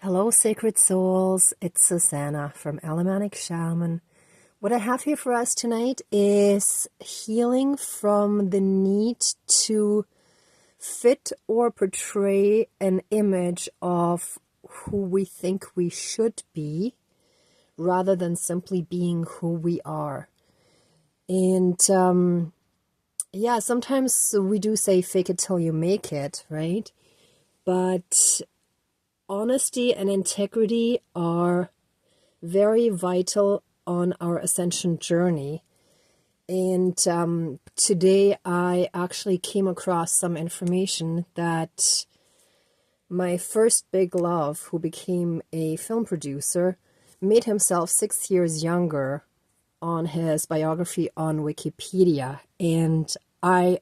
Hello, sacred souls. It's Susanna from Alamanic Shaman. What I have here for us tonight is healing from the need to fit or portray an image of who we think we should be rather than simply being who we are. And yeah, sometimes we do say fake it till you make it, right? But honesty and integrity are very vital on our ascension journey. And today I actually came across some information that my first big love, who became a film producer, made himself 6 years younger on his biography on Wikipedia. And I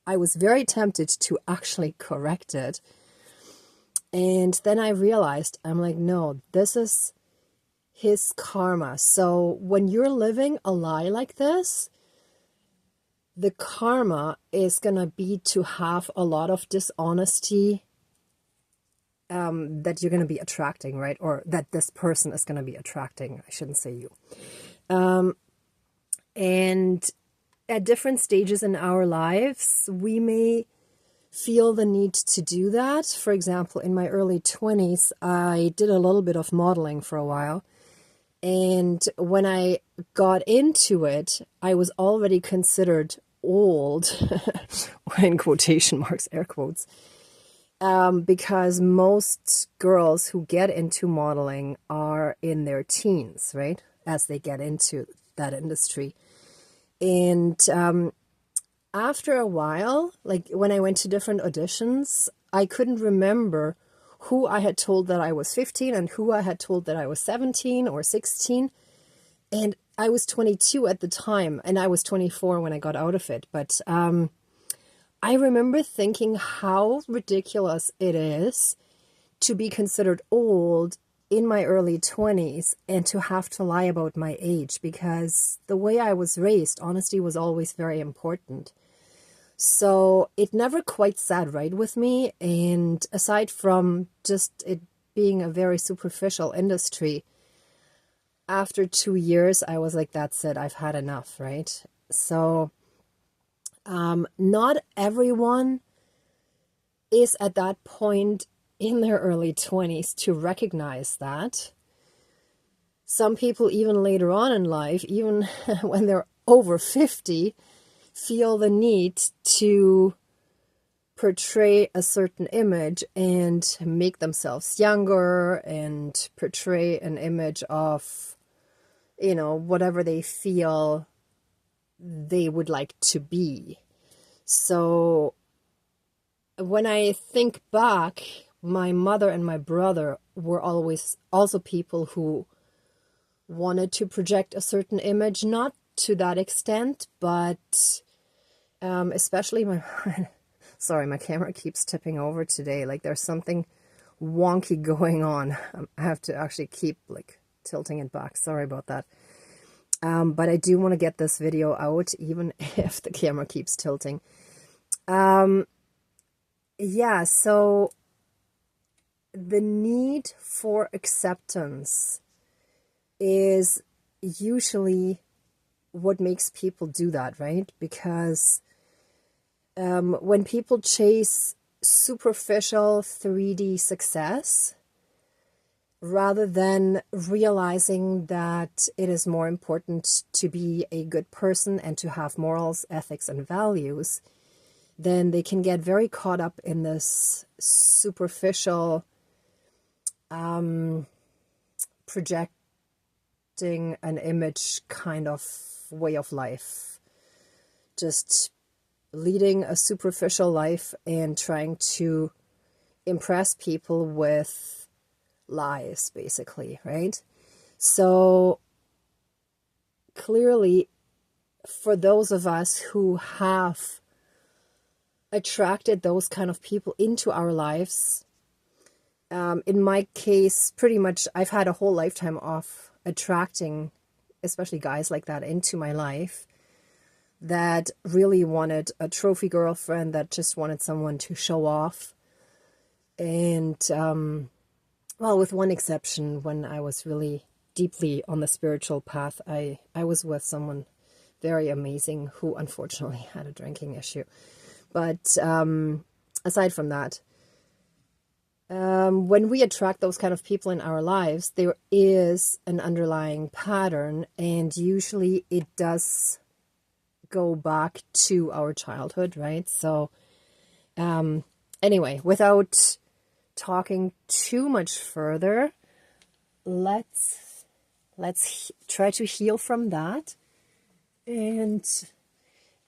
was very tempted to actually correct it. And then I realized, I'm like, no, this is his karma. So when you're living a lie like this, the karma is going to be to have a lot of dishonesty that you're going to be attracting, right? Or that this person is going to be attracting. I shouldn't say you. And at different stages in our lives, we may feel the need to do that. For example, in my early 20s, I did a little bit of modeling for a while. And when I got into it, I was already considered old, in quotation marks, air quotes, because most girls who get into modeling are in their teens, right? As they get into that industry. And after a while, like when I went to different auditions, I couldn't remember who I had told that I was 15 and who I had told that I was 17 or 16. And I was 22 at the time, and I was 24 when I got out of it. But I remember thinking how ridiculous it is to be considered old in my early 20s and to have to lie about my age, because the way I was raised, honesty was always very important. So it never quite sat right with me. And aside from just it being a very superficial industry, after 2 years, I was like, that's it, I've had enough, right? So not everyone is at that point in their early 20s to recognize that. Some people even later on in life, even when they're over 50, feel the need to portray a certain image and make themselves younger and portray an image of, you know, whatever they feel they would like to be. So when I think back, my mother and my brother were always also people who wanted to project a certain image, not to that extent, but especially my sorry, my camera keeps tipping over today. Like there's something wonky going on. I have to actually keep like tilting it back. Sorry about that. But I do want to get this video out, even if the camera keeps tilting. Yeah, so the need for acceptance is usually what makes people do that, right? Because when people chase superficial 3D success, rather than realizing that it is more important to be a good person and to have morals, ethics, and values, then they can get very caught up in this superficial projecting an image kind of way of life. Just leading a superficial life and trying to impress people with lies, basically, right? So clearly, for those of us who have attracted those kind of people into our lives, in my case, pretty much I've had a whole lifetime of attracting, especially guys like that, into my life that really wanted a trophy girlfriend, that just wanted someone to show off. And Well, with one exception, when I was really deeply on the spiritual path, I was with someone very amazing who unfortunately had a drinking issue. But aside from that, when we attract those kind of people in our lives, there is an underlying pattern, and usually it does go back to our childhood, right? So anyway, without talking too much further, let's try to heal from that, and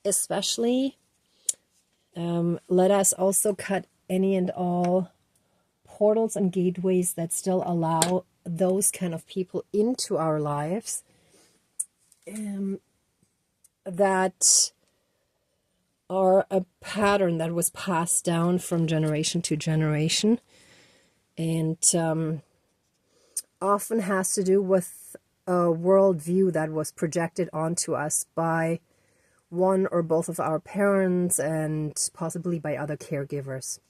especially let us also cut any and all portals and gateways that still allow those kind of people into our lives, that are a pattern that was passed down from generation to generation, and often has to do with a worldview that was projected onto us by one or both of our parents and possibly by other caregivers.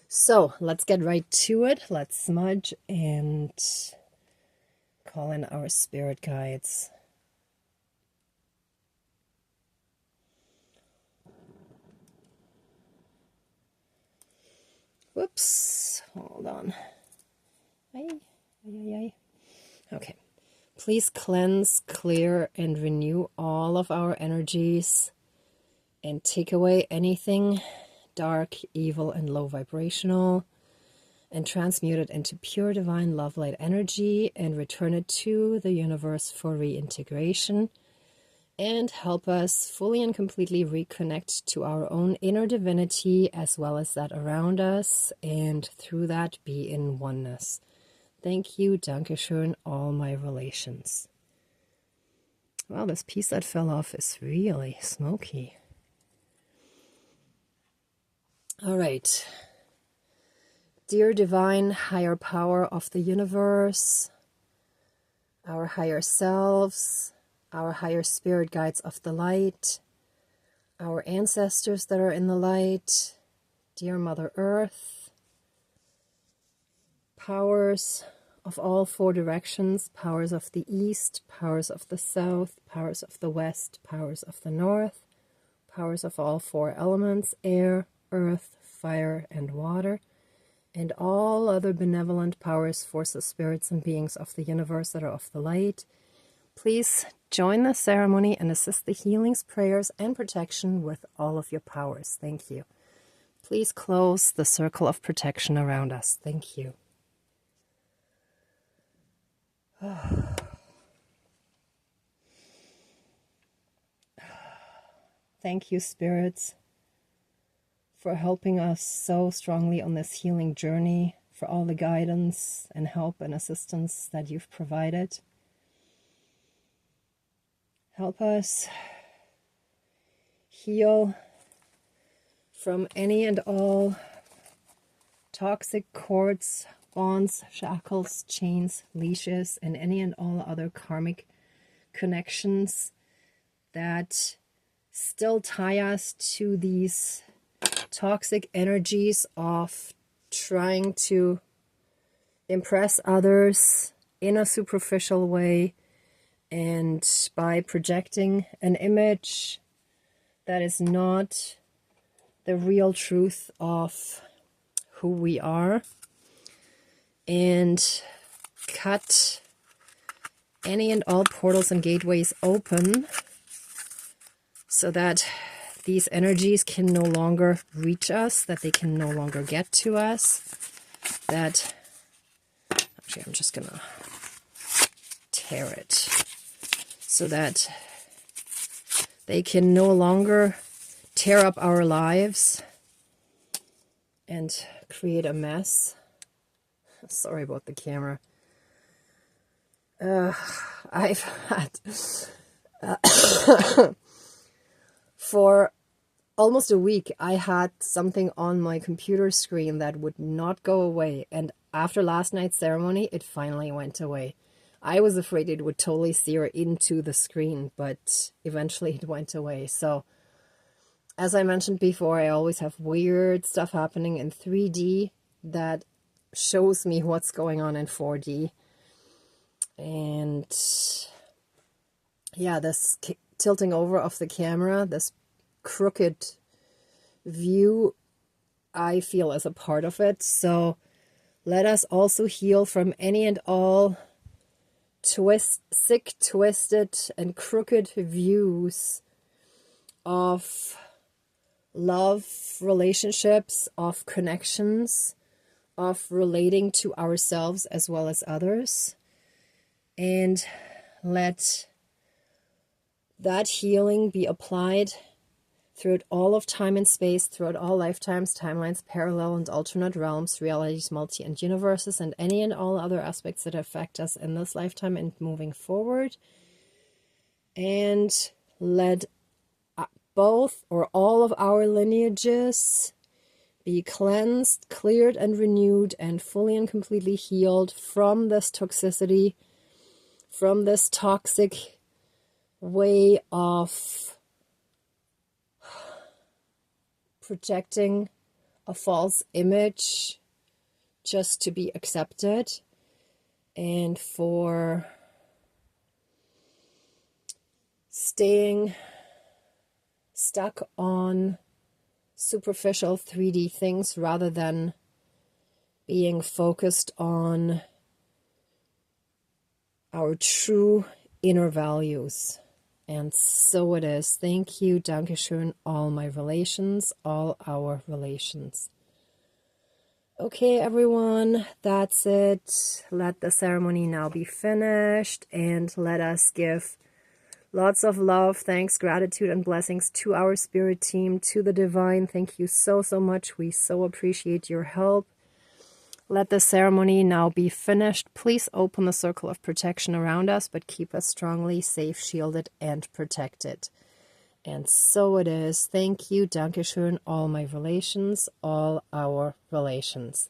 So let's get right to it. Let's smudge and call in our spirit guides. Whoops, hold on. Okay. Please cleanse, clear, and renew all of our energies and take away anything dark, evil, and low vibrational, and transmute it into pure divine love light energy and return it to the universe for reintegration, and help us fully and completely reconnect to our own inner divinity as well as that around us, and through that be in oneness. Thank you, Dankeschön, all my relations. Wow, this piece that fell off is really smoky. All right. Dear divine higher power of the universe, our higher selves, our higher spirit guides of the light, our ancestors that are in the light, dear Mother Earth, powers of all four directions, powers of the east, powers of the south, powers of the west, powers of the north, powers of all four elements, air, earth, fire, and water, and all other benevolent powers, forces, spirits, and beings of the universe that are of the light, please join the ceremony and assist the healings, prayers, and protection with all of your powers. Thank you. Please close the circle of protection around us. Thank you. Thank you, spirits, for helping us so strongly on this healing journey, for all the guidance and help and assistance that you've provided. Help us heal from any and all toxic cords, bonds, shackles, chains, leashes, and any and all other karmic connections that still tie us to these toxic energies of trying to impress others in a superficial way, and by projecting an image that is not the real truth of who we are, and cut any and all portals and gateways open so that these energies can no longer reach us, that they can no longer get to us, that, actually I'm just gonna tear it, so that they can no longer tear up our lives and create a mess. Sorry about the camera. I've had for almost a week, I had something on my computer screen that would not go away. And after last night's ceremony, it finally went away. I was afraid it would totally sear into the screen, but eventually it went away. So, as I mentioned before, I always have weird stuff happening in 3D that shows me what's going on in 4D. And yeah, this tilting over of the camera, this crooked view, I feel is a part of it. So let us also heal from any and all sick, twisted, and crooked views of love, relationships, of connections, of relating to ourselves as well as others. And let that healing be applied throughout all of time and space, throughout all lifetimes, timelines, parallel and alternate realms, realities, multi and universes, and any and all other aspects that affect us in this lifetime and moving forward. And let both or all of our lineages be cleansed, cleared, and renewed, and fully and completely healed from this toxicity, from this toxic way of projecting a false image just to be accepted, and for staying stuck on superficial 3D things rather than being focused on our true inner values. And so it is. Thank you, Dankeschön, all my relations, all our relations. Okay, everyone, that's it. Let the ceremony now be finished, and let us give lots of love, thanks, gratitude, and blessings to our spirit team, to the divine. Thank you so, so much. We so appreciate your help. Let the ceremony now be finished. Please open the circle of protection around us, but keep us strongly safe, shielded, and protected. And so it is. Thank you, Dankeschön, all my relations, all our relations.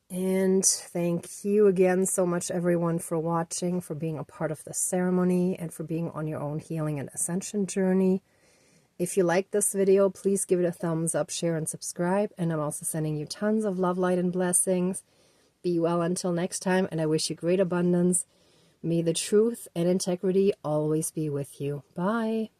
And thank you again so much, everyone, for watching, for being a part of the ceremony, and for being on your own healing and ascension journey. If you like this video, please give it a thumbs up, share, and subscribe. And I'm also sending you tons of love, light, and blessings. Be well until next time, and I wish you great abundance. May the truth and integrity always be with you. Bye.